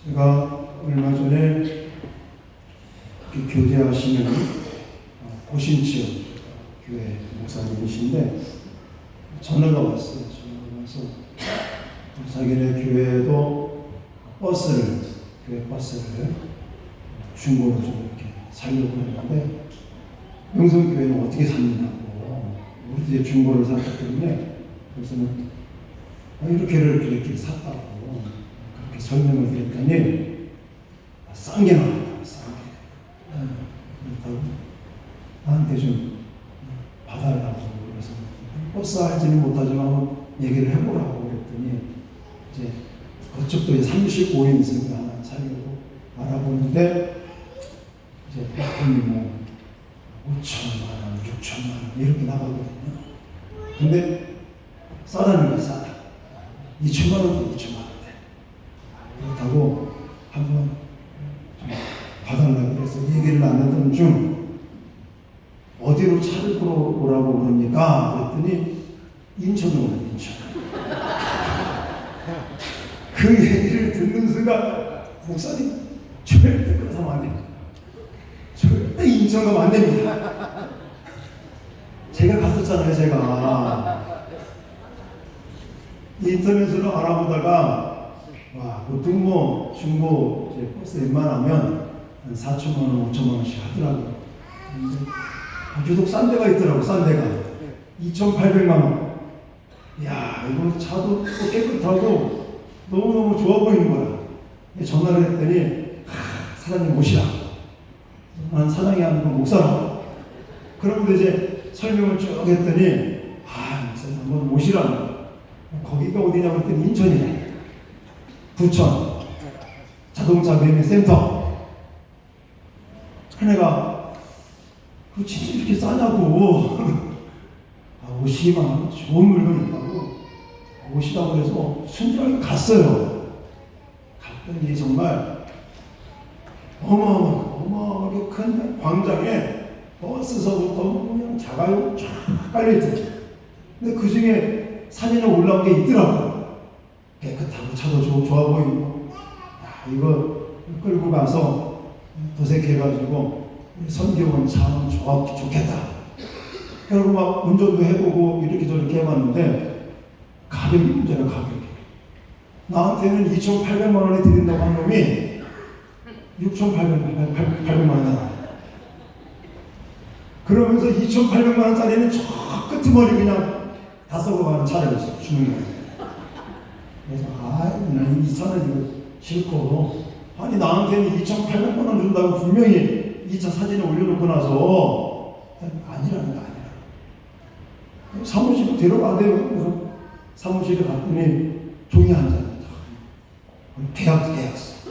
제가 얼마 전에 교제하시는 고신지역 교회 목사님이신데 전화가 왔어요. 전화가 와서 자기네 교회도 교회 버스를 중고로 좀 이렇게 살려고 했는데 명성교회는 어떻게 샀느냐고, 우리도 이제 중고를 샀기 때문에 그래서는 이렇게 샀다고 그렇게 설명을 드렸더니 싼 게 나왔다. 싼 게. 그렇다고 나한테 좀 봐달라고. 그래서 버스 할지는 못하지만 얘기를 해보라고 그랬더니 이제 그쪽도 이제 35인승을 하나 살려고 알아보는데 이제 보통이 뭐 5천만 원, 6천만 원 이렇게 나가거든요. 근데 싸다는 거야, 싸다. 2천만 원도 2천만 원대. 그렇다고 한번 좀 봐달라고 그래서 얘기를 나누던 중 어디로 차를 끌어오라고 그럽니까? 그랬더니 인천으로 오는 인천. 그 얘기를 듣는 순간 목사님 절대 그러면 안 됩니다. 절대 인천 가면 안 됩니다. 제가 갔었잖아요. 제가 인터넷으로 알아보다가 보통 뭐 중고 이제 버스 웬만하면 한 4천만 원, 5천만 원씩 하더라고요. 근데 유독 싼 데가 있더라고. 싼 데가 2,800만 원. 이야, 이거 차도 또 깨끗하고 너무너무 좋아 보이는 거야. 전화를 했더니 사장님 모시라. 난 사장이 아니고 목사라. 그러면 이제 설명을 쭉 했더니 목사님 한번 모시라. 거기가 어디냐고 했더니 인천이네. 부천 자동차 매매센터. 내가 그 진짜 이렇게 싸냐고. 오시기만 좋은 물건이 있다고 오시라고 해서 순진하게 갔어요. 갔더니 정말 어마어마하게 큰 광장에 버스서부터 그냥 자가용 쫙 깔려있더라고요. 근데 그 중에 사진에 올라온 게 있더라고요. 깨끗하고 차도 좋아 보이고. 이거 끌고 가서 도색해가지고 선교원 참 좋겠다. 그리고 막 운전도 해보고 이렇게 저렇게 해봤는데 가격이 문제라. 가격이 나한테는 2,800만 원에 드린다고 한 놈이 6,800만 원 나와. 그러면서 2,800만 원짜리는 저 끄트머리 그냥 다 썩어가는 차를 주는 거예요. 그래서 나는 이 차는 이거 싫고, 아니 나한테는 2,800만 원 준다고 분명히 이 차 사진을 올려놓고 나서 아니라는 거 아니야. 사무실로 데려가대요. 그래서 사무실에 갔더니 종이 한 장. 계약서.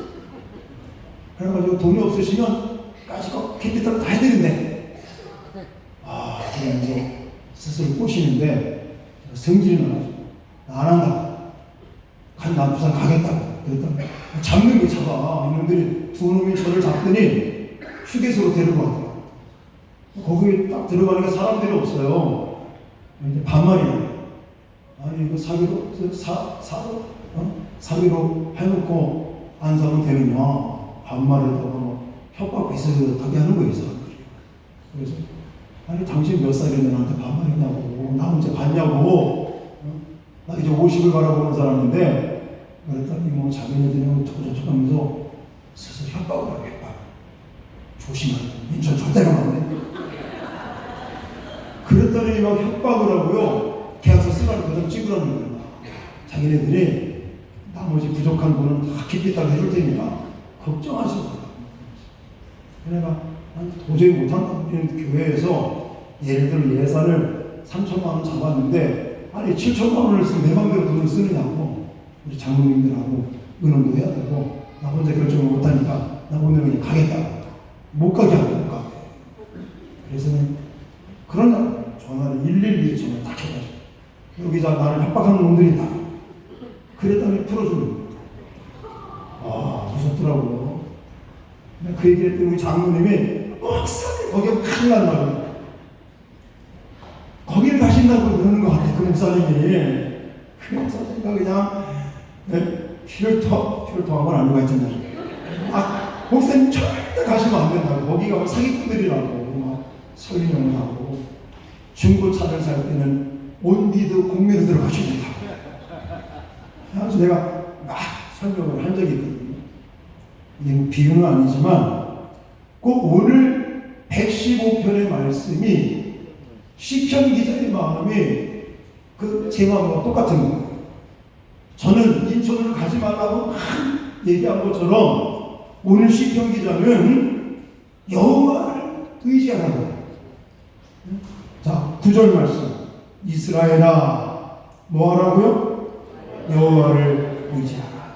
그래가지고 돈이 없으시면 까짓거 캐피탈 다 해드린대. 그냥 이제 스스로 꼬시는데 성질이 나가지고 안 한다. 난 부산 가겠다고. 그랬더니 잡는 게 잡아. 이놈들이 두 놈이 저를 잡더니 휴게소로 데리고 가더라고. 거기에 딱 들어가니까 사람들이 없어요. 이제 반말이에요. 아니 이거 사기로 해놓고 안 사면 되느냐. 반말에다가 협박 비슷하게 하는 거예요, 사람들이. 그래서 아니 당신 몇 살인데 나한테 반말이냐고. 나 언제 봤냐고. 나 이제 50을 바라보는 사람인데. 그랬더니 뭐 자기네들이 어쩌고저쩌고 하면서 스스로 협박을 하고 협박. 조심하라. 인천 절대 가면 안 돼. 그랬더니 막 협박을 하고요. 계약서 쓰라고 그냥 찍으라는 거예요. 자기네들이 나머지 부족한 돈은 다 캐피탈 해줄 테니까 걱정하지 마라. 내가 도저히 못한다. 교회에서 예를 들어 예산을 3천만 원 잡았는데 아니 7천만 원을 쓰면 내 맘대로 돈을 쓰느냐고. 우리 장로님들하고 의논도 해야 되고 나 혼자 결정을 못하니까 나 오늘 그냥 가겠다. 못 가게 하고 못 가게. 그래서는 그러냐 전화를 112에 전화 딱 해가지고 여기 나를 협박하는 놈들이 있다. 그랬더니 풀어주는 거예요. 무섭더라고요. 그 얘기를 했더니 우리 장로님이 목사님 거기가 큰일 난 말이에요. 거기를 가신다고 그러는 것 같아. 그 목사님이. 그 목사님이 그냥 피를 혈통학원 아니고 하여튼 목사님 절대 가시면 안 된다고. 거기가 뭐 사기꾼들이라고 막 설명을 하고, 중고차를 살 때는 온비드 공매로 들어가셔야 된다고. 그래서 내가 막 설명을 한 적이 있거든요. 이게 비유는 아니지만 꼭 오늘 115편의 말씀이 시편 기자의 마음이 제 마음과 똑같은 거예요. 저는 인천으로 가지 말라고 얘기한 것처럼 오늘 시편 기자는 여호와를 의지하라는 거예요. 자, 9절 말씀. 이스라엘아, 뭐 하라고요? 여호와를 의지하라.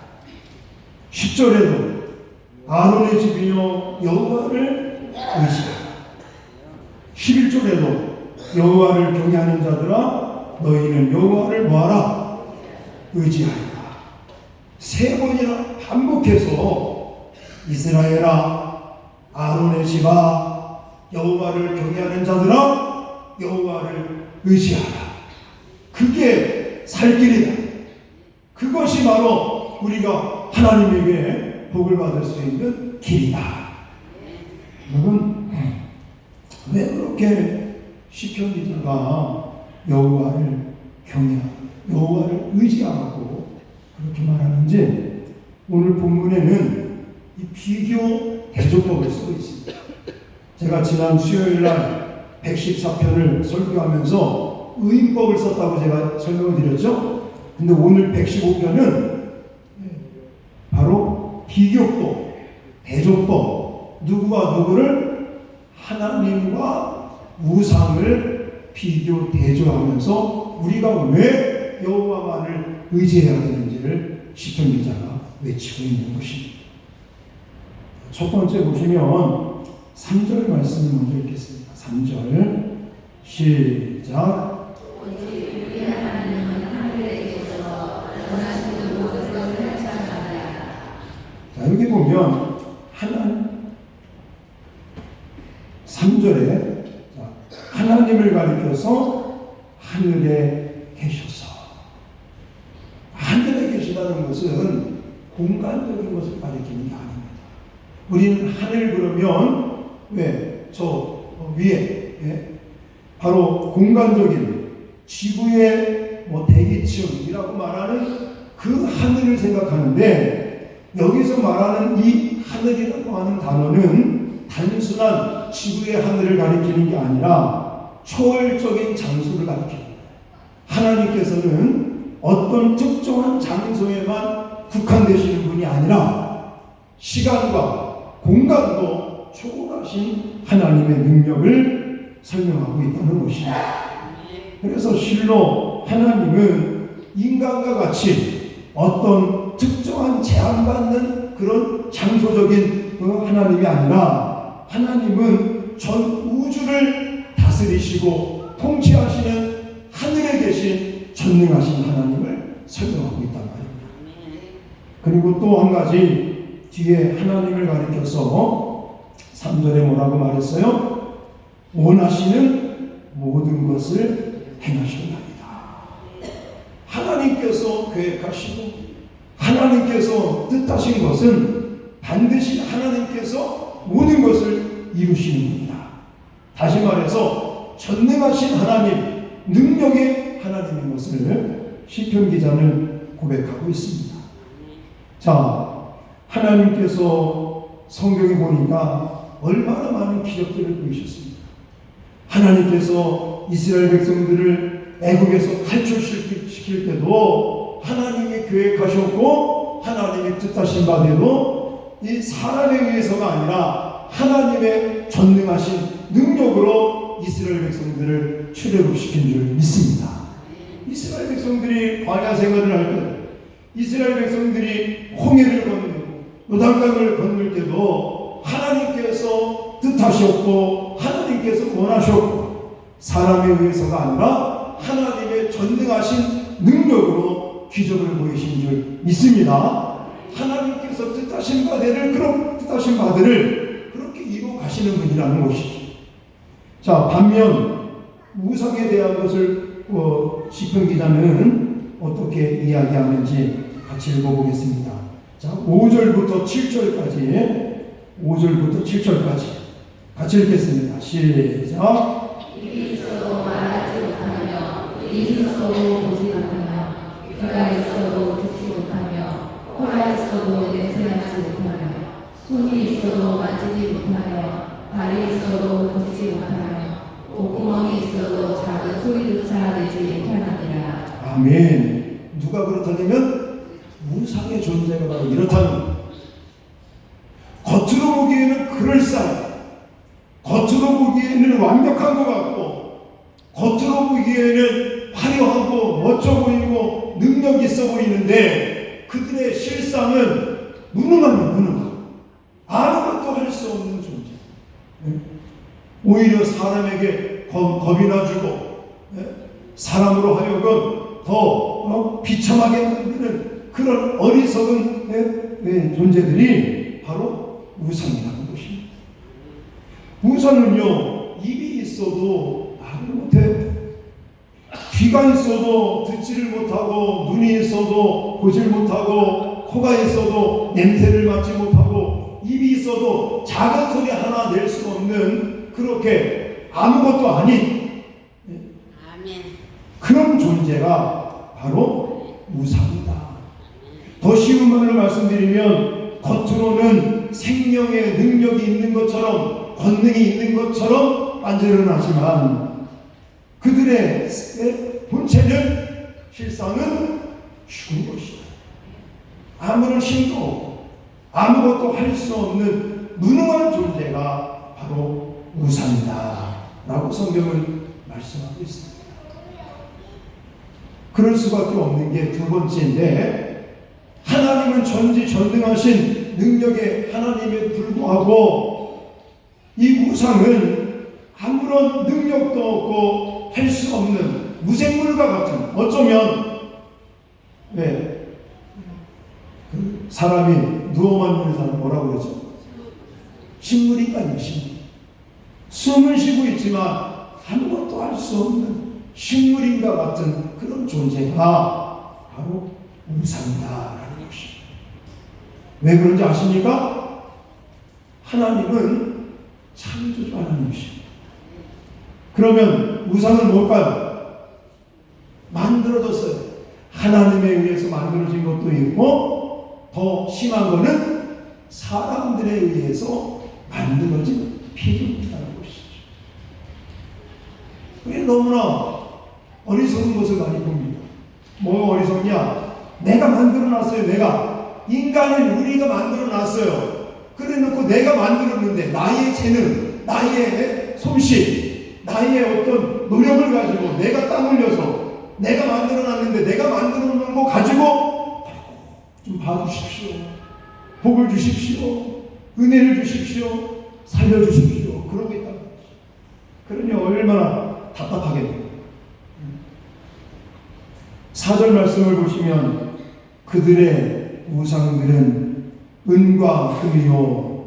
10절에도 아론의 집이여 여호와를 의지하라. 11절에도 여호와를 경외하는 자들아 너희는 여호와를 뭐하라? 의지하라. 세 번이나 반복해서 이스라엘아, 아론의 집아, 여호와를 경외하는 자들아 여호와를 의지하라. 그게 살 길이다. 그것이 바로 우리가 하나님에게 복을 받을 수 있는 길이다. 여러분, 왜 그렇게 시편 기자가 여호와를 경외하고 여호와를 의지하고 그렇게 말하는지 오늘 본문에는 이 비교 대조법을 쓰고 있습니다. 제가 지난 수요일날 114편을 설교하면서 의인법을 썼다고 제가 설명을 드렸죠. 근데 오늘 115편은 바로 비교법, 대조법, 누구와 누구를 하나님과 우상을 비교 대조하면서 우리가 왜 여호와만을 의지해야 되는지를 시편 기자가 외치고 있는 것입니다. 첫 번째 보시면 3절 말씀을 먼저 읽겠습니다. 3절 시작. 자, 여기 보면 하나님 3절에 하나님을 가리켜서 하늘에 계셔서, 하늘에 계시다는 것은 공간적인 것을 가리키는 게 아닙니다. 우리는 하늘 그러면 왜? 저 위에 바로 공간적인 지구의 대기층이라고 말하는 그 하늘을 생각하는데, 여기서 말하는 이 하늘이라고 하는 단어는 단순한 지구의 하늘을 가리키는 게 아니라 초월적인 장소를 가리키는 거예요. 하나님께서는 어떤 특정한 장소에만 국한되시는 분이 아니라 시간과 공간도 초월하신 하나님의 능력을 설명하고 있다는 것입니다. 그래서 실로 하나님은 인간과 같이 어떤 특정한 제한받는 그런 장소적인 하나님이 아니라 하나님은 전 우주를 다스리시고 통치하시는 하늘에 계신 전능하신 하나님을 설명하고 있단 말입니다. 그리고 또 한 가지 뒤에 하나님을 가리켜서 3절에 뭐라고 말했어요? 원하시는 모든 것을 행하시옵나이다. 하나님께서 계획하시고 하나님께서 뜻하신 것은 반드시 하나님께서 모든 것을 이루시는 분이다. 다시 말해서 전능하신 하나님, 능력의 하나님인 것을 시편 기자는 고백하고 있습니다. 자, 하나님께서 성경에 보니까 얼마나 많은 기적들을 보이셨습니까? 하나님께서 이스라엘 백성들을 애국에서 탈출시킬 때도 하나님이 계획하셨고 하나님이 뜻하신 바대로 이 사람에 의해서가 아니라 하나님의 전능하신 능력으로 이스라엘 백성들을 출애굽시킨 줄 믿습니다. 이스라엘 백성들이 광야 생활을 할 때, 이스라엘 백성들이 홍해를 건너고 요단강을 건널 때도 하나님께서 뜻하셨고 하나님께서 원하셨고 사람에 의해서가 아니라 하나님의 전능하신 능력으로 기적을 보이신 줄 믿습니다. 하나님께서 뜻하신 바들을 그렇게 이루어 가시는 분이라는 것이죠. 자, 반면 우상에 대한 것을 시편 기자는 어떻게 이야기하는지 같이 읽어보겠습니다. 자, 5절부터 7절까지, 5절부터 7절까지 같이 읽겠습니다. 시작. 입이 있어도 말하지 못하며, 눈이 있어도 보지 못하며, 귀가 있어도 듣지 못하며, 코가 있어도 냄새나지 못하며, 손이 있어도 만지지 못하며, 발이 있어도 걷지 못하며, 목구멍이 있어도 작은 소리조차 내지 못하느니라. 아멘. 누가 그렇다냐면 우상의 존재가 바로 이렇다는 거예요. 겉으로 보기에는 그럴싸해. 겉으로 보기에는 완벽한 것 같고, 겉으로 보기에는 화려하고 멋져 보이고 능력 있어 보이는데 그들의 실상은 무능합니다. 무능함. 아무것도 할 수 없는 존재. 오히려 사람에게 겁이 나주고 사람으로 하여금 더 비참하게 만드는 그런 어리석은 존재들이 바로 우상이라는 것입니다. 우상은요, 입이 있어도 말을 못해요. 귀가 있어도 듣지를 못하고, 눈이 있어도 보질 못하고, 코가 있어도 냄새를 맡지 못하고, 입이 있어도 작은 소리 하나 낼 수 없는 그렇게 아무것도 아닌 그런 존재가 바로 우상이다. 더 쉬운 말로 말씀드리면 겉으로는 생명의 능력이 있는 것처럼, 권능이 있는 것처럼 만들어나지만 그들의 본체는 실상은 죽은 것이다. 아무런 힘도 없고 아무것도 할 수 없는 무능한 존재가 바로 우상이다 라고 성경은 말씀하고 있습니다. 그럴 수밖에 없는 게 두 번째인데, 하나님은 전지전능하신 능력의 하나님에 불구하고 이 우상은 아무런 능력도 없고 할 수 없는 무생물과 같은, 어쩌면 그 사람이 누워만 있는 사람 뭐라고 그러죠? 식물인간이에요. 식물. 숨을 쉬고 있지만 아무것도 할 수 없는 식물인과 같은 그런 존재가 바로 우상이다라는 것입니다. 왜 그런지 아십니까? 하나님은 창조주 하나님이십니다. 그러면 우상은 뭘까요? 만들어졌어요. 하나님에 의해서 만들어진 것도 있고, 더 심한 거는 사람들에 의해서 만들어진 피조물이라는 것이죠. 우리 너무나 어리석은 것을 많이 봅니다. 뭐 어리석냐? 내가 만들어놨어요. 내가 인간인 우리가 만들어놨어요. 그래놓고 내가 만들었는데 나의 재능, 나의 솜씨, 나의 어떤 노력을 가지고 내가 땀 흘려서 내가 만들어놨는데 내가 만들어놓은 거 가지고 좀 봐주십시오. 복을 주십시오. 은혜를 주십시오. 살려주십시오. 그러고 있다는 거죠. 그러니 얼마나 답답하겠네요. 4절 말씀을 보시면 그들의 우상들은 은과 금이요,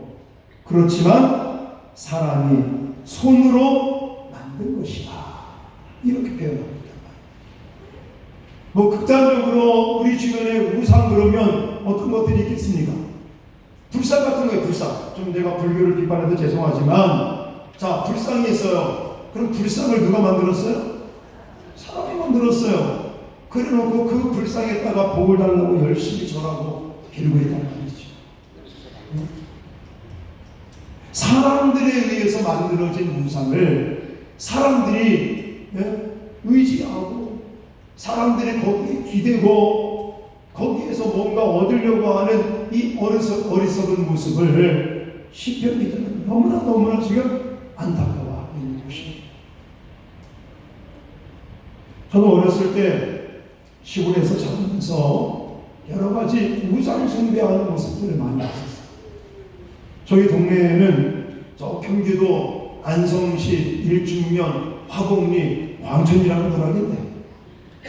그렇지만 사람이 손으로 만든 것이다. 이렇게 표현합니다. 뭐 극단적으로 우리 주변에 우상 그러면 어떤 것들이 있겠습니까? 불상 같은 거예요. 불상. 좀 제가 불교를 비판해서 죄송하지만, 자, 불상이 있어요. 그럼 불상을 누가 만들었어요? 사람이 만들었어요. 그래놓고 그 불상에다가 복을 달라고 열심히 절하고 빌고 있단 말이죠. 사람들에 의해서 만들어진 우상을 사람들이 의지하고 사람들이 거기에 기대고 거기에서 뭔가 얻으려고 하는 이 어리석은 모습을 시편기자는 너무나 지금 안타까워하고 있는 것입니다. 저도 어렸을 때 시골에서 자라면서 여러 가지 우상 숭배하는 모습들을 많이 봤었어요. 저희 동네에는 저 경기도 안성시 일중면 화곡리 광천이라는 구락인데,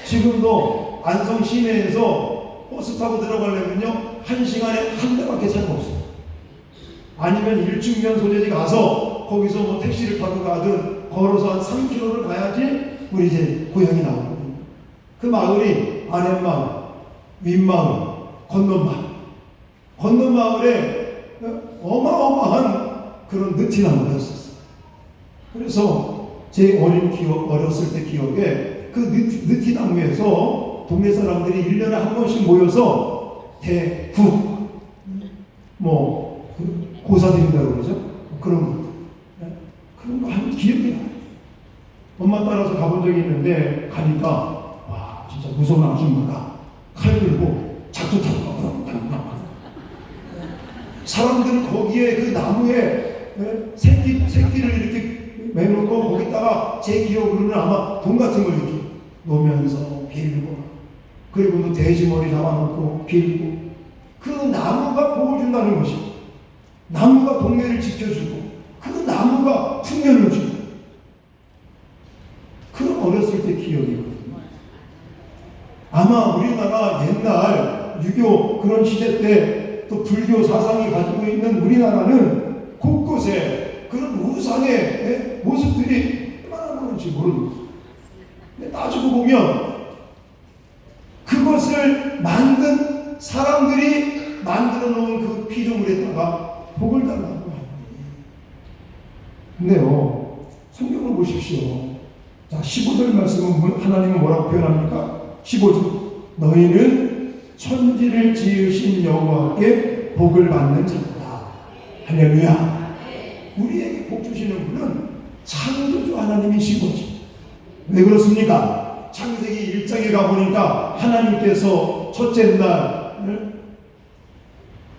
지금도 안성 시내에서 버스 타고 들어가려면요 1시간에 한 대밖에 차가 없어요. 아니면 일중면 소재지 가서 거기서 뭐 택시를 타고 가든 걸어서 한 3km를 가야지 우리 이제 고향이 나오거든요. 그 마을이 아랫마을, 윗마을, 건너마을 건너 마을에 어마어마한 그런 느티나무가 있었어요. 그래서 제 어렸을 때 기억에 그 느티나무에서 동네 사람들이 1년에 한 번씩 모여서 대구, 그 고사드린다고 그러죠? 그런 것들. 그런 거 하는 기억이 나요. 엄마 따라서 가본 적이 있는데, 가니까, 와, 진짜 무서운 아줌마가 칼 들고 작두 타고 사람들은 거기에 그 나무에 새끼를 이렇게 매놓고 거기다가 제 기억으로는 아마 돈 같은 걸 이렇게 놓으면서 빌고, 그리고 또 돼지 머리 잡아놓고 빌고, 그 나무가 복을 준다는 것이, 나무가 동네를 지켜주고, 그 나무가 풍년을 주고, 그런 어렸을 때 기억이거든요. 아마 우리나라 옛날 유교 그런 시대 때 또 불교 사상이 가지고 있는 우리나라는 곳곳에 그런 우상의 모습들이 얼마나 많은지 모릅니다. 근데 따지고 보면 그것을 만든 사람들이 만들어 놓은 그 피조물에다가 복을 달라고 합니다. 근데요, 성경을 보십시오. 자, 15절 말씀은 하나님은 뭐라고 표현합니까? 15절. 너희는 천지를 지으신 여호와께 복을 받는 자다. 할렐루야. 우리에게 복 주시는 분은 창조주 하나님이신 거지. 왜 그렇습니까? 창세기 1장에 가보니까 하나님께서 첫째 날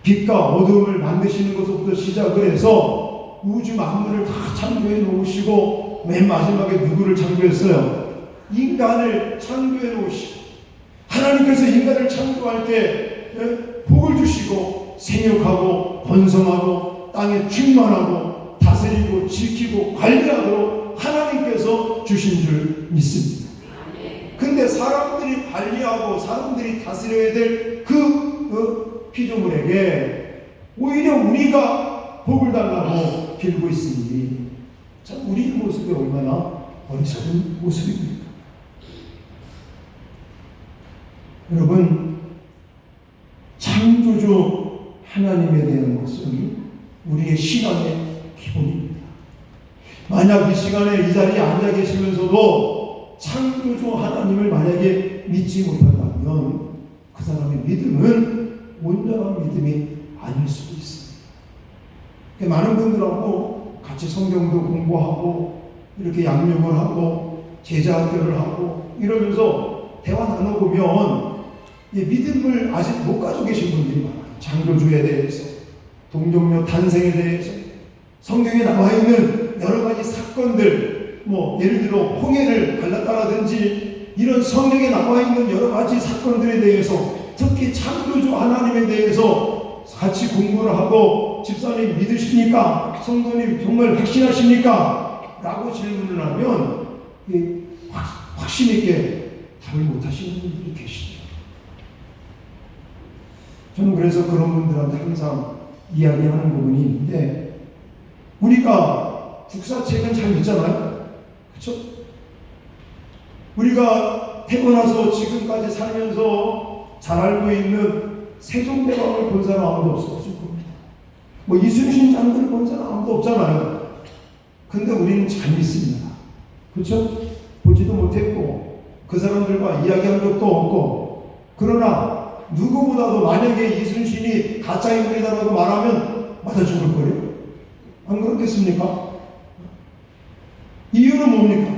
빛과 어둠을 만드시는 것부터 시작을 해서 우주 만물을 다 창조해 놓으시고 맨 마지막에 누구를 창조했어요? 인간을 창조해 놓으시고, 하나님께서 인간을 창조할 때 복을 주시고 생육하고 번성하고 땅에 충만하고 다스리고 지키고 관리하도록 하나님께서 주신 줄 믿습니다. 근데 사람들이 관리하고 사람들이 다스려야 될 그 피조물에게 오히려 우리가 복을 달라고 빌고 있으니, 자, 우리의 모습이 얼마나 어리석은 모습입니까? 여러분, 창조주 하나님에 대한 것은 우리의 신앙의 기본입니다. 만약 이 시간에 이 자리에 앉아 계시면서도 창조주 하나님을 만약에 믿지 못한다면 그 사람의 믿음은 온전한 믿음이 아닐 수도 있습니다. 많은 분들하고 같이 성경도 공부하고 이렇게 양육을 하고 제자학교를 하고 이러면서 대화 나눠보면 믿음을 아직 못 가지고 계신 분들이 많아요. 창조주에 대해서, 동정녀 탄생에 대해서, 성경에 나와 있는 여러 가지 사건들, 예를 들어 홍해를 갈랐다라든지 이런 성경에 나와 있는 여러 가지 사건들에 대해서, 특히 창조주 하나님에 대해서 같이 공부를 하고, 집사님 믿으십니까? 성도님 정말 확신하십니까? 라고 질문을 하면 확신 있게 답을 못 하시는 분들이 계시죠. 저는 그래서 그런 분들한테 항상 이야기하는 부분이 있는데, 우리가 국사책은 잘 믿잖아요. 그렇죠? 우리가 태어나서 지금까지 살면서 잘 알고 있는 세종대왕을 본 사람 아무도 없을 겁니다. 이순신 장군을 본 사람 아무도 없잖아요. 근데 우리는 잘 믿습니다. 그렇죠? 보지도 못했고 그 사람들과 이야기한 적도 없고, 그러나 누구보다도 만약에 이순신이 가짜인물이다라고 말하면 맞아 죽을 거예요. 안 그렇겠습니까? 이유는 뭡니까?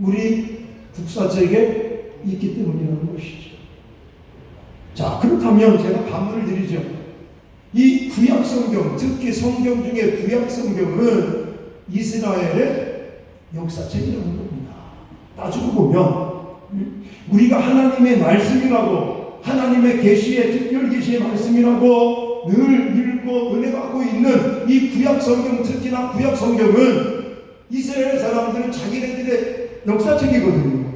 우리 국사책에 있기 때문이라는 것이죠. 자, 그렇다면 제가 반문을 드리죠. 이 구약성경, 특히 성경 중에 구약성경은 이스라엘의 역사책이라는 겁니다. 따지고 보면 우리가 하나님의 말씀이라고, 하나님의 계시의 특별 계시의 말씀이라고 늘 읽고 은혜 받고 있는 이 구약성경, 특히나 구약성경은 이스라엘 사람들은 자기네들의 역사책이거든요.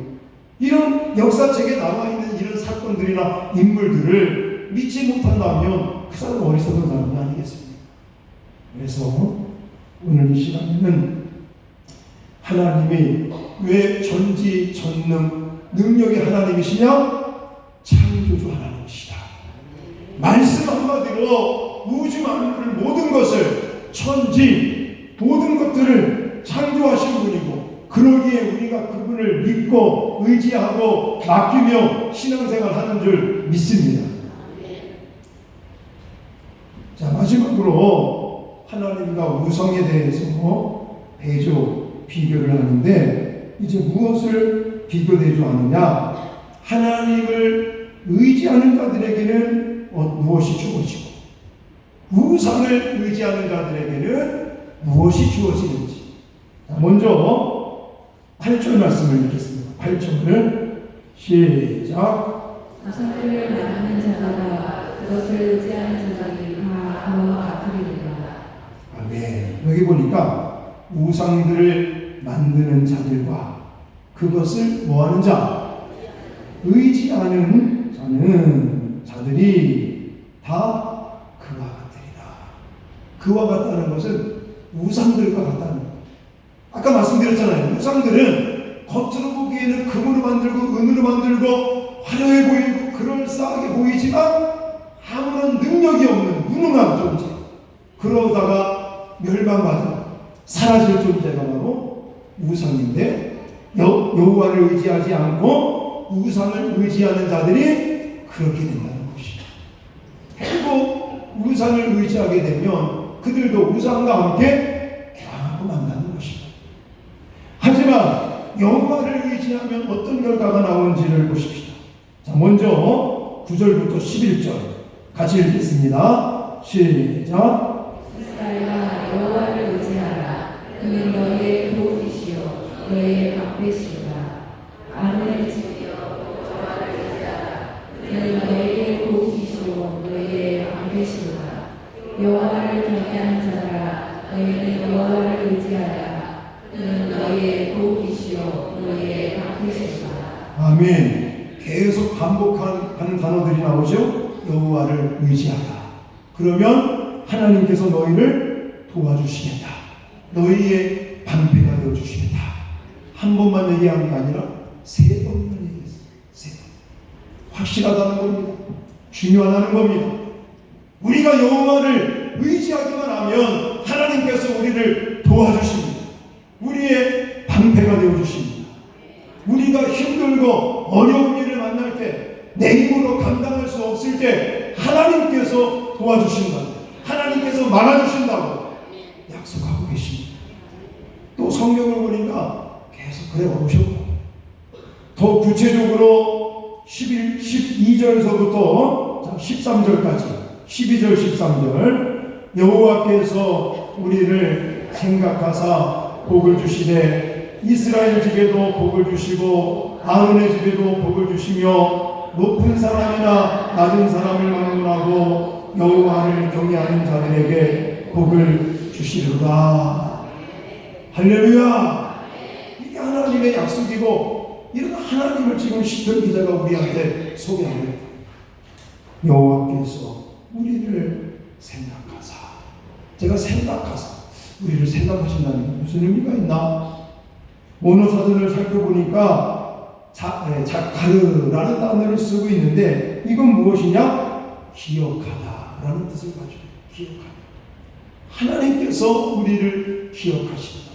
이런 역사책에 나와 있는 이런 사건들이나 인물들을 믿지 못한다면 그 사람은 어리석은 사람이 아니겠습니까? 그래서 오늘 이 시간에는 하나님이 왜 전지전능 능력의 하나님이시냐? 창조주 하나님이시다. 말씀 한마디로 우주 만물을 모든 것을 천지 모든 것들을 창조하신 분이고 그러기에 우리가 그분을 믿고 의지하고 맡기며 신앙생활하는 줄 믿습니다. 자, 마지막으로 하나님과 우성에 대해서 비교를 하는데 이제 무엇을 비교대조하느냐? 하나님을 의지하는 자들에게는 무엇이 주어지고 우상을 의지하는 자들에게는 무엇이 주어지는지. 자, 먼저 8절 말씀을 읽겠습니다. 8절을 시작. 우상을 만드는 자가 그것을 의지하는 자들이 다 그와 같으리라. 아멘. 여기 보니까 우상들을 만드는 자들과 그것을 뭐하는 자? 의지하는 자들이 다 그와 같으리라. 그와 같다는 것은 우상들과 같다는 것. 아까 말씀드렸잖아요. 우상들은 겉으로 보기에는 금으로 만들고 은으로 만들고 화려해 보이고 그럴싸하게 보이지만 아무런 능력이 없는 무능한 존재. 그러다가 멸망받은 사라질 존재가 바로 우상인데 여호와를 의지하지 않고 우상을 의지하는 자들이 그렇게 된다는 것이죠. 결국 우상을 의지하게 되면 그들도 우상과 함께 결하고 만나는 것입니다. 하지만 여호와를 의지하면 어떤 결과가 나오는지를 보십시오. 자, 먼저 9절부터 11절 같이 읽겠습니다. 시작. 이스라엘아 여호와를 의지하라. 그는 너희의 도우시요 너희의 방패시라. 아론의 집이여 여호와를 의지하라. 그는 너희의 도우시요 너희의 방패시라. 여호와를 경외하는 자들아 너희는 여호와를 의지하라. 그는 너희의 도우시요 너희의 방패시라. 아멘. 계속 반복하는 단어들이 나오죠. 여호와를 의지하라. 그러면 하나님께서 너희를 도와주시겠다. 너희의 방패가 되어주시겠다. 한 번만 얘기한 게 아니라 세 번만 얘기했어요. 세 번. 확실하다는 겁니다. 중요하다는 겁니다. 우리가 여호와를 의지하기만 하면 하나님께서 우리를 도와주십니다. 우리의 방패가 되어주십니다. 우리가 힘들고 어려운 일을 만날 때 내 힘으로 감당할 수 없을 때 하나님께서 도와주신다. 하나님께서 막아주신다고 약속하고 계십니다. 또 성경을 보니까 계속 그래 오셨고 더 구체적으로 12절서부터 13절까지 12절 13절 여호와께서 우리를 생각하사 복을 주시되 이스라엘 집에도 복을 주시고 아론의 집에도 복을 주시며 높은 사람이나 낮은 사람을 막론하고 여호와를 경외하는 자들에게 복을 주시리로다. 할렐루야. 이게 하나님의 약속이고 이런 하나님을 지금 시편 기자가 우리한테 소개하고 있다. 여호와께서 우리를 생각하사. 제가 생각하사 우리를 생각하신다는 게 무슨 의미가 있나? 원어사전을 살펴보니까 자카르라는 단어를 쓰고 있는데 이건 무엇이냐? 기억하다라는 뜻을 가지고 기억하다. 하나님께서 우리를 기억하신다.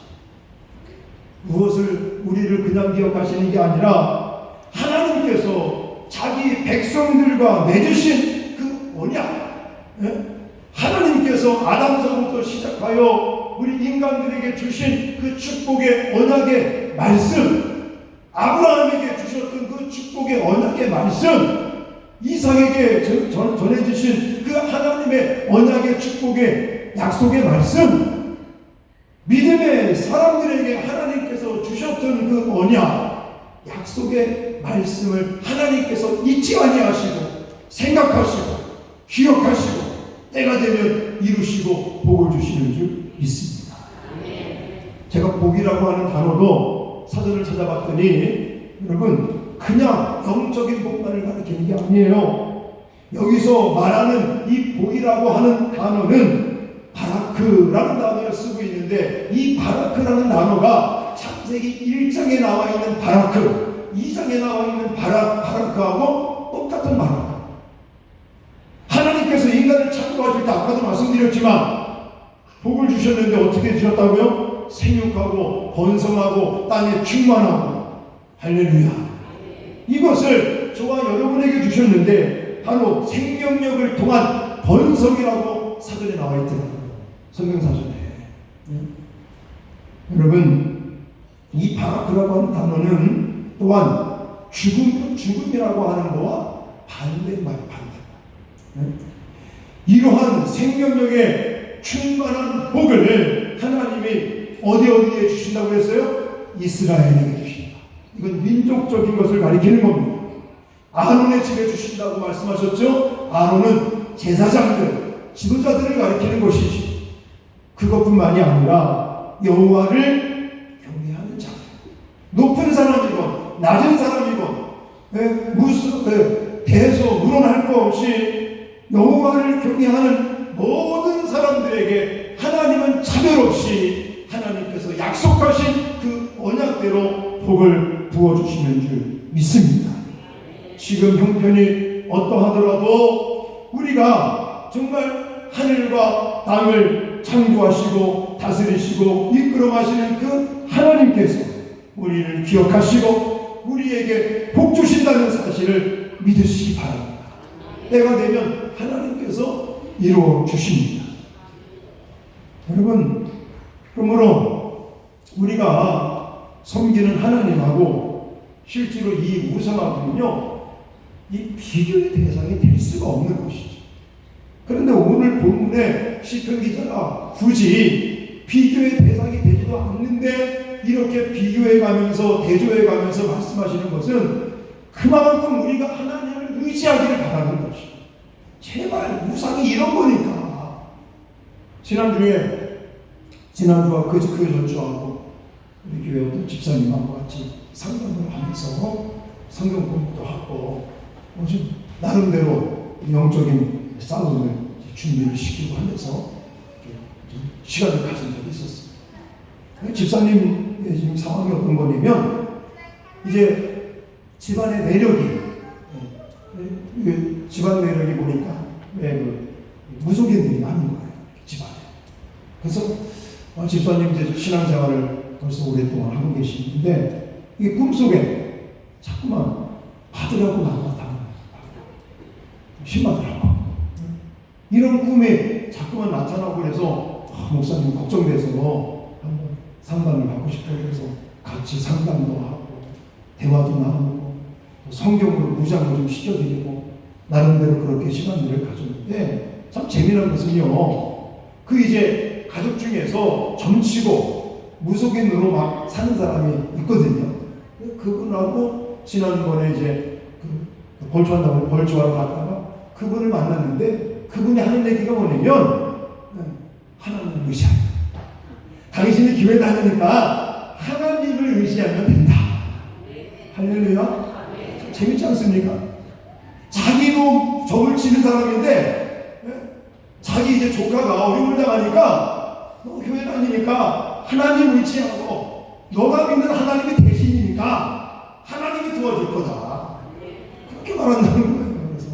무엇을 우리를 그냥 기억하시는 게 아니라 하나님께서 자기 백성들과 맺으신 그 언약, 하나님께서 아담서부터 시작하여 우리 인간들에게 주신 그 축복의 언약의 말씀, 아브라함에게 주셨던 그 축복의 언약의 말씀, 이삭에게 전해주신 그 하나님의 언약의 축복의 약속의 말씀, 믿음의 사람들에게 하나님께서 주셨던 그 언약, 약속의 말씀을 하나님께서 잊지 아니하시고 생각하시고 기억하시고 때가 되면 이루시고 복을 주시는 줄 믿습니다. 제가 복이라고 하는 단어도 사전을 찾아봤더니 여러분 그냥 영적인 복만을 가리키는 게 아니에요. 여기서 말하는 이 복이라고 하는 단어는 바라크라는 단어를 쓰고 있는데 이 바라크라는 단어가 창세기 1장에 나와 있는 바라크, 2장에 나와 있는 바라크하고 똑같은 바라크. 하나님 창조하실 때 아까도 말씀드렸지만 복을 주셨는데 어떻게 주셨다고요? 생육하고 번성하고 땅에 충만하고. 할렐루야. 이것을 저와 여러분에게 주셨는데 바로 생명력을 통한 번성이라고 사전에 나와 있더라고요. 성경사전에. 여러분, 이 바라크라고 하는 단어는 또한 죽음이라고 하는 거와 반대인 말이에요. 반대. 이러한 생명력의 충만한 복을 하나님이 어디에 주신다고 했어요? 이스라엘에게 주신다. 이건 민족적인 것을 가리키는 겁니다. 아론의 집에 주신다고 말씀하셨죠? 아론은 제사장들, 지도자들을 가리키는 것이지. 그것뿐만이 아니라 여호와를 경외하는 자, 높은 사람이건 낮은 사람이건 대소문할 거 없이 여호와를 경외하는 모든 사람들에게 하나님은 차별 없이 하나님께서 약속하신 그 언약대로 복을 부어주시는 줄 믿습니다. 지금 형편이 어떠하더라도 우리가 정말 하늘과 땅을 창조하시고 다스리시고 이끌어 가시는 그 하나님께서 우리를 기억하시고 우리에게 복 주신다는 사실을 믿으시기 바랍니다. 때가 되면 하나님께서 이루어 주십니다. 여러분, 그러므로 우리가 섬기는 하나님하고 실제로 이 우상하고는요, 이 비교의 대상이 될 수가 없는 것이죠. 그런데 오늘 본문에 시편 기자가 굳이 비교의 대상이 되지도 않는데 이렇게 비교해 가면서 대조해 가면서 말씀하시는 것은 그만큼 우리가 하나님을 의지하기를 바라는 것이죠. 제발 우상이 이런 거니까. 지난주와 그 전주하고 우리 교회 어떤 집사님하고 같이 상담을 하면서 성경 공부도 하고 좀 나름대로 영적인 싸움을 준비를 시키고 하면서 시간을 가진 적이 있었어요. 집사님의 지금 상황이 어떤 거냐면 이제 집안의 매력이 집안 매력이 보니까 무속인들이 많은 거예요. 집안에. 그래서 집사님 이제 신앙생활을 벌써 오랫동안 하고 계시는데 이게 꿈속에 자꾸만 받으라고 나타나는 거예요. 신받으라고. 이런 꿈에 자꾸만 나타나고 그래서 목사님 걱정돼서 한번 상담을 받고 싶다고 해서 같이 상담도 하고 대화도 나누고 성경으로 무장을 좀 시켜드리고 나름대로 그렇게 시간들을 가졌는데 참 재미난 것은요, 그 이제 가족 중에서 점치고 무속인으로 막 사는 사람이 있거든요. 그분하고 지난번에 이제 벌초한다고 벌초하러 갔다가 그분을 만났는데 그분이 하는 얘기가 뭐냐면 하나님을 의지한다. 당신이 교회 다니니까 하나님을 의지하면 된다. 할렐루야. 재밌지 않습니까? 자기도 점을 치는 사람인데 자기 이제 조카가 어려움을 당하니까 너 교회 다니니까 하나님 의지하고 너가 믿는 하나님이 대신이니까 하나님이 도와줄 거다. 그렇게 말한다는 거예요. 그래서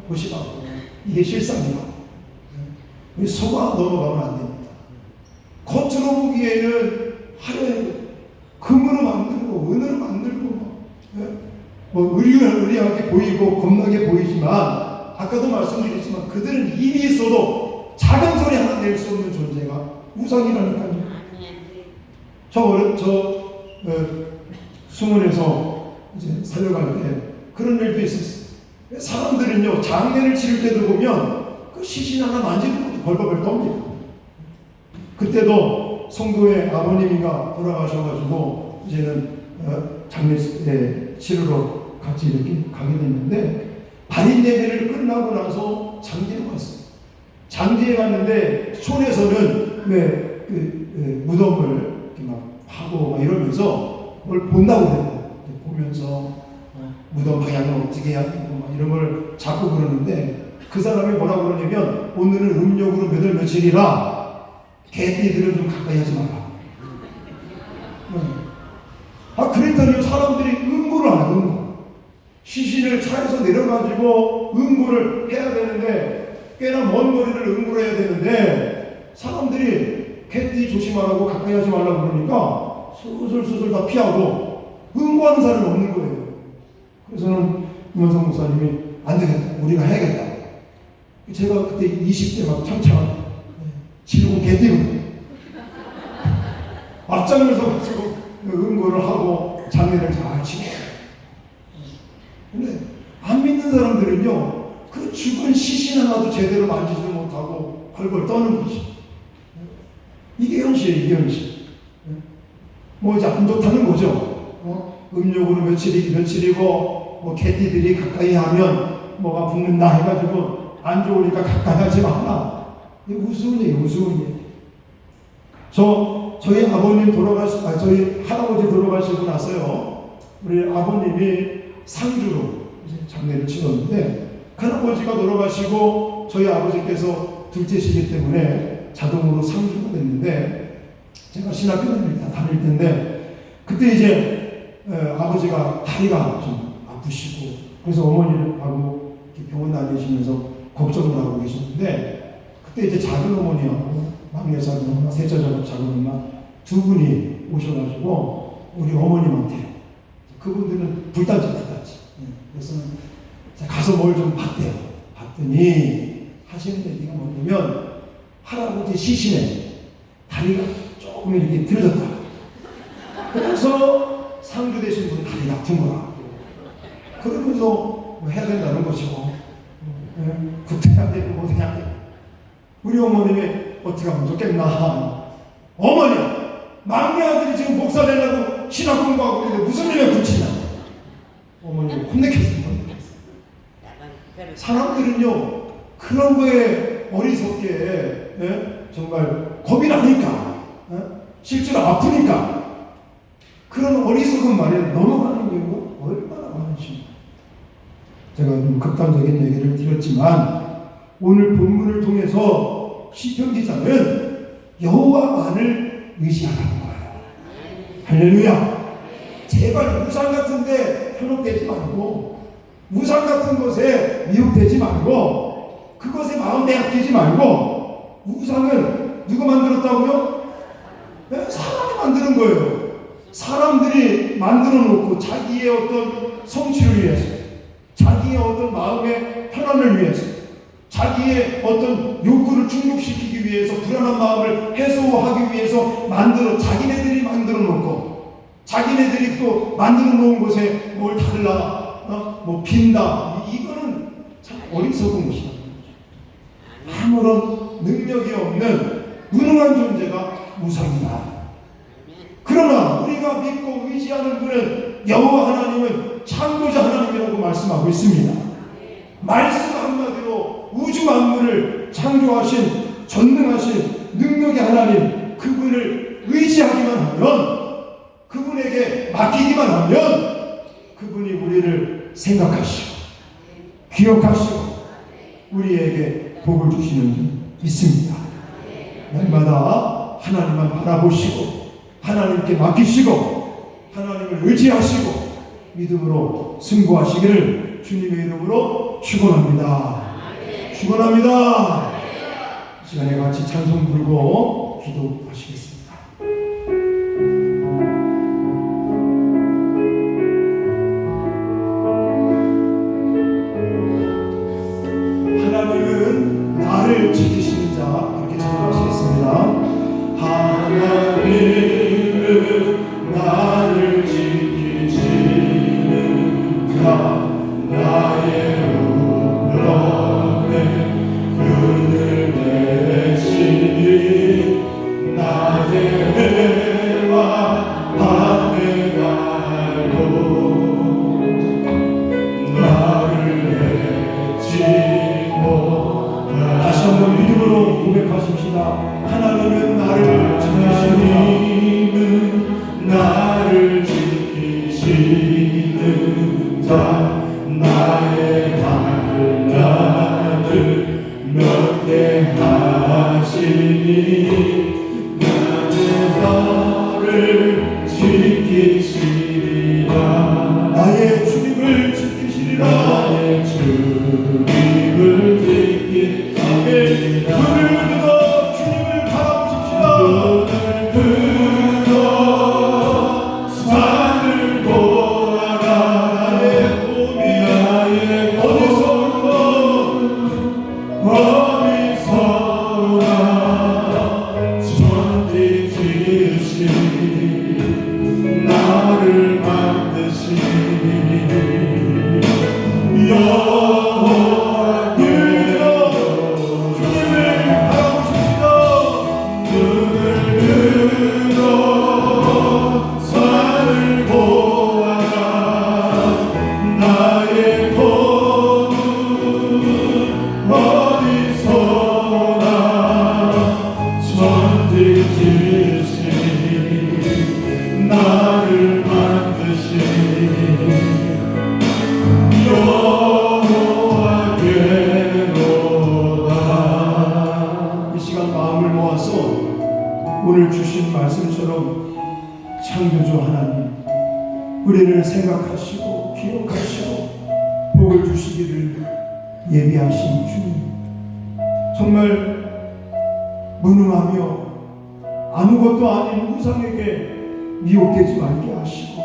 보시라고 이게 실상이다. 우리 속아 넘어가면 안 됩니다. 겉으로 보기에는 화려하게 금으로 만들고 은으로 만들고 의리하게 보이고 겁나게 보이지만 아까도 말씀드렸지만 그들은 입이 있어도 작은 소리 하나 낼 수 없는 존재가 우상이라니까요. 수문에서 이제 살려갈 때 그런 일도 있었어요. 사람들은요, 장례를 치를 때도 보면 그 시신 하나 만지는 것도 벌벌벌 떱니다. 그때도 성도의 아버님인가 돌아가셔가지고 이제는 장례 치르러 같이 이렇게 가게 됐는데 발인 예배를 끝나고 나서 장지에 갔어요. 장지에 갔는데 손에서는 무덤을 이렇게 막 하고 막 이러면서 뭘 본다고 그래요. 보면서 무덤 방향을 어떻게 해야 되고 막 이런 걸 자꾸 그러는데 그 사람이 뭐라고 그러냐면 오늘은 음력으로 몇 월 며칠이라 개띠들은 좀 가까이 하지 마라. 그랬더니 사람들이 응고를 안 해요. 시신을 차에서 내려가지고 응고를 해야 되는데 꽤나 먼 거리를 응고해야 되는데 사람들이 개띠 조심하라고 가까이 하지 말라고 그러니까 수술수술 다 피하고 응고하는 사람이 없는 거예요. 그래서는 김원성 목사님이 안 되겠다, 우리가 해야겠다. 제가 그때 20대 막 창창한 지르고 개띠거든요. 앞장을 서가지고 응고를 하고 장례를 잘 치고. 근데 안 믿는 사람들은요, 그 죽은 시신 하나도 제대로 만지지도 못하고 벌벌 떠는 거지. 이게 현실이에요, 이게 현실. 뭐 이제 안 좋다는 거죠. 음력으로 며칠이고 뭐 개띠들이 가까이 하면 뭐가 붙는다 해가지고 안 좋으니까 가까이 하지 말라. 이게 우스운 얘기, 우스운 얘기. 저희 아버님 저희 할아버지 돌아가시고 나서요, 우리 아버님이 상주로 이제 장례를 치렀는데, 할아버지가 돌아가시고 저희 아버지께서 둘째시기 때문에 자동으로 상주가 됐는데, 제가 신학교 다닐 텐데, 그때 이제 아버지가 다리가 좀 아프시고, 그래서 어머니하고 병원 다니시면서 걱정을 하고 계셨는데, 그때 이제 작은 어머니하고 막내 작은 엄마, 셋째 작은 엄마 두 분이 오셔가지고 우리 어머님한테, 그분들은 불단지. 그래서 가서 뭘 좀 봤대요. 봤더니 하시는 얘기가 뭐냐면, 할아버지 시신에 다리가 조금 이렇게 들어졌다. 그래서 상주 되신 분 다리가 아픈 거라. 그러면서 뭐 해야 된다는 것이고, 구태야 되고 뭐 해야 되고. 우리 어머님이 어떻게 하면 좋겠나. 어머니, 막내 아들이 지금 목사 되려고 신학 공부하고 있는데 무슨 일에 굳히냐. 어머니를 혼내켰습니다. 사람들은요, 그런 거에 어리석게, 정말 겁이 나니까, 실제로 아프니까 그런 어리석은 말에 넘어가는 경우가 얼마나 많은지. 제가 좀 극단적인 얘기를 드렸지만, 오늘 본문을 통해서 시편 기자는 여호와만을 의지하라는 거예요. 할렐루야. 제발 우상 같은데 현혹되지 말고, 우상 같은 것에 미혹되지 말고, 그것에 마음 빼앗기지 말고. 우상은 누가 만들었다고요? 사람이 만드는 거예요. 사람들이 만들어 놓고 자기의 어떤 성취를 위해서, 자기의 어떤 마음의 편안을 위해서, 자기의 어떤 욕구를 충족시키기 위해서, 불안한 마음을 해소하기 위해서 자기네들이 만들어 놓고, 자기네들이 또 만들어 놓은 곳에 뭘 달라, 뭐 빈다. 이거는 참 어리석은 것이다. 아무런 능력이 없는 무능한 존재가 우상이다. 그러나 우리가 믿고 의지하는 분은 여호와 하나님은 창조자 하나님이라고 말씀하고 있습니다. 말씀 한마디로 우주 만물을 창조하신 전능하신 능력의 하나님, 그분을 의지하기만 하면, 그분에게 맡기기만 하면, 그분이 우리를 생각하시고 기억하시고 우리에게 복을 주시는 줄 믿습니다. 날마다 하나님만 바라보시고 하나님께 맡기시고 하나님을 의지하시고 믿음으로 승부하시기를 주님의 이름으로 축원합니다. 축원합니다. 이 시간에 같이 찬송 부르고 기도하시겠습니다. 하나님은 나를 지키시는 자, 그렇게 찬양하시겠습니다. 하나님은 나를 지키시는 자, 나의 운명에 그늘 대시니 낮의 해와 밤의 달도 나를 해치고. 다시 한번 믿음으로 고백하십시다. 하나님은 나를 지키시는 나를 지키시는 자, 나의 반란을 면대하시니 나의 너를 지키시리라. 나의 주님을 지키시리라. 나의 주님을 지키시리라. 오늘 주신 말씀처럼 창조주 하나님 우리를 생각하시고 기억하시고 복을 주시기를 예비하신 주님, 정말 무능하며 아무것도 아닌 우상에게 미혹되지 말게 하시고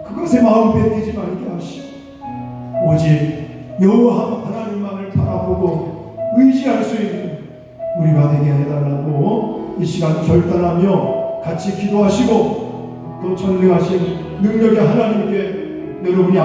그것에 마음 뺏기지 말게 하시고 오직 여호와 하나님만을 바라보고 의지할 수 있는 우리가 되게 해달라고 이 시간 결단하며 같이 기도하시고 또 전능하신 능력의 하나님께 여러분이